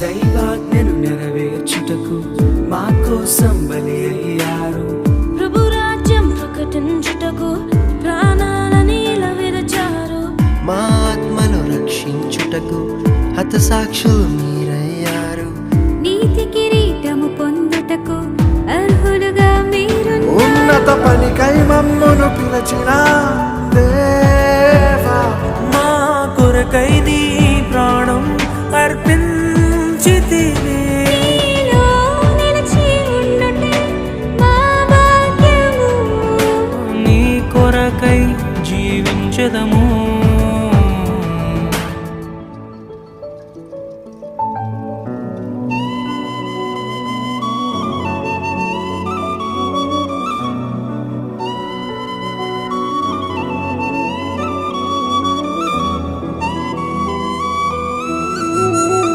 దైవాజ్ఞను నెరవేర్చుటకు మా కోసం బలి అయ్యారు. ప్రభు రాజ్యం ప్రకటించుటకు ప్రాణాలని విరచారు. మా ఆత్మను రక్షించుటకు హతసాక్షులు మీరయ్యారు. నీతి కిరీటము పొందుటకు అర్హులుగా మీరు. ఉన్నత పనికై మమ్మును పిలచిన దేవా, మా కొరకై నీ ప్రాణం అర్పించితివి.